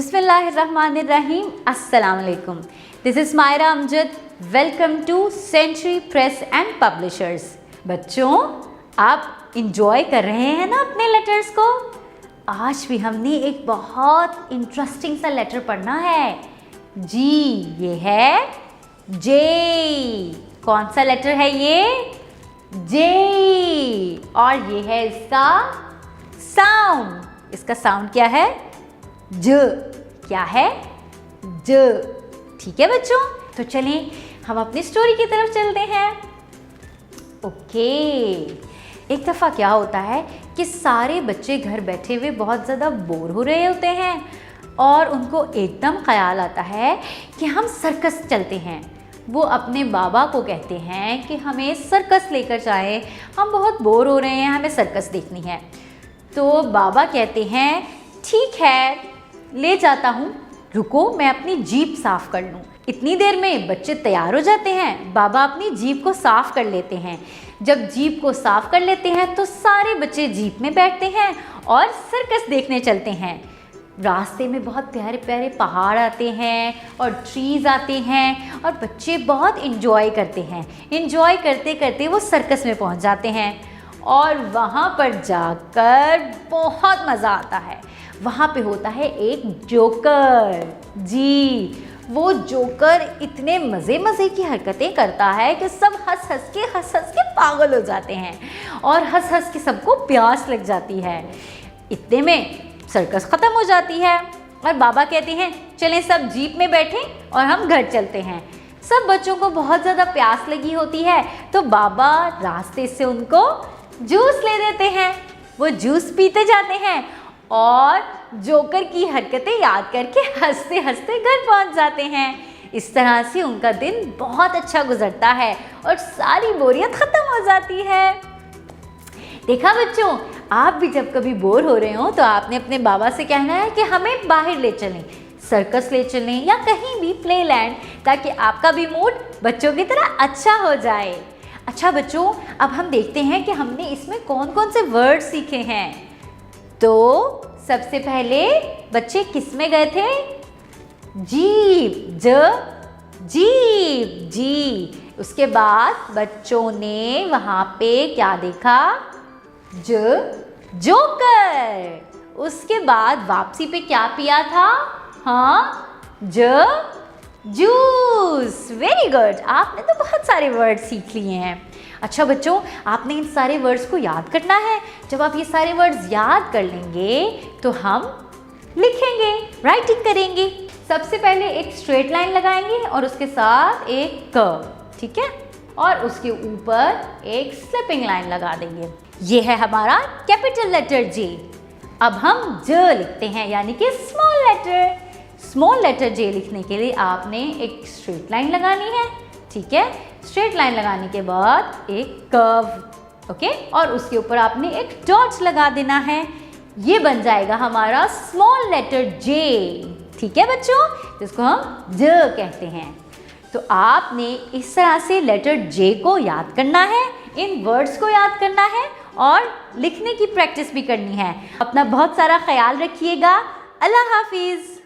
बिस्मिल्लाहिर्रहमानिर्रहीम। अस्सलाम वालेकुम। This is Mayra Amjad. Welcome to century press and publishers. बच्चों, आप इंजॉय कर रहे हैं ना अपने लेटर्स को? आज भी हमने एक बहुत इंटरेस्टिंग सा लेटर पढ़ना है जी। ये है जे। कौन सा लेटर है ये? जे। और ये है इसका साउंड। इसका साउंड क्या है? ज। क्या है? ज। ठीक है बच्चों, तो चलें हम अपनी स्टोरी की तरफ चलते हैं। ओके। एक दफ़ा क्या होता है कि सारे बच्चे घर बैठे हुए बहुत ज़्यादा बोर हो रहे होते हैं और उनको एकदम ख्याल आता है कि हम सर्कस चलते हैं। वो अपने बाबा को कहते हैं कि हमें सर्कस लेकर जाएं, हम बहुत बोर हो रहे हैं, हमें सर्कस देखनी है। तो बाबा कहते हैं ठीक है, ले जाता हूँ, रुको मैं अपनी जीप साफ़ कर लूँ। इतनी देर में बच्चे तैयार हो जाते हैं। बाबा अपनी जीप को साफ़ कर लेते हैं। जब जीप को साफ़ कर लेते हैं तो सारे बच्चे जीप में बैठते हैं और सर्कस देखने चलते हैं। रास्ते में बहुत प्यारे प्यारे पहाड़ आते हैं और ट्रीज़ आते हैं और बच्चे बहुत इन्जॉय करते हैं। इन्जॉय करते करते वो सर्कस में पहुंच जाते हैं और वहाँ पर जाकर बहुत मज़ा आता है। वहाँ पे होता है एक जोकर जी। वो जोकर इतने मज़े की हरकतें करता है कि सब हंस हंस के पागल हो जाते हैं और हंस हंस के सबको प्यास लग जाती है। इतने में सर्कस ख़त्म हो जाती है और बाबा कहते हैं चलें सब जीप में बैठें और हम घर चलते हैं। सब बच्चों को बहुत ज़्यादा प्यास लगी होती है तो बाबा रास्ते से उनको जूस ले देते हैं। वो जूस पीते जाते हैं और जोकर की हरकतें याद करके हंसते हंसते घर पहुंच जाते हैं। इस तरह से उनका दिन बहुत अच्छा गुजरता है और सारी बोरियत ख़त्म हो जाती है। देखा बच्चों, आप भी जब कभी बोर हो रहे हो तो आपने अपने बाबा से कहना है कि हमें बाहर ले चलें, सर्कस ले चलें या कहीं भी प्ले लैंड, ताकि आपका भी मूड बच्चों की तरह अच्छा हो जाए। अच्छा बच्चों, अब हम देखते हैं कि हमने इसमें कौन कौन से वर्ड सीखे हैं। तो सबसे पहले बच्चे किस में गए थे? जीप। जीप जी। उसके बाद बच्चों ने वहाँ पे क्या देखा? जोकर। उसके बाद वापसी पे क्या पिया था? हाँ, जूस। वेरी गुड, आपने तो बहुत सारे वर्ड सीख लिए हैं। अच्छा बच्चों, आपने इन सारे वर्ड्स को याद करना है। जब आप ये सारे वर्ड्स याद कर लेंगे तो हम लिखेंगे, राइटिंग करेंगे। सबसे पहले एक स्ट्रेट लाइन लगाएंगे और उसके साथ एक कर्व, ठीक है, और उसके ऊपर एक स्लिपिंग लाइन लगा देंगे। ये है हमारा कैपिटल लेटर जे। अब हम ज लिखते हैं, यानी कि स्मॉल लेटर। स्मॉल लेटर जे लिखने के लिए आपने एक स्ट्रेट लाइन लगानी है, ठीक है। स्ट्रेट लाइन लगाने के बाद एक कर्व, ओके, और उसके ऊपर आपने एक डॉट लगा देना है। ये बन जाएगा हमारा स्मॉल लेटर जे, ठीक है बच्चों, जिसको हम ज कहते हैं। तो आपने इस तरह से लेटर जे को याद करना है, इन वर्ड्स को याद करना है और लिखने की प्रैक्टिस भी करनी है। अपना बहुत सारा ख्याल रखिएगा। अल्लाह हाफिज़।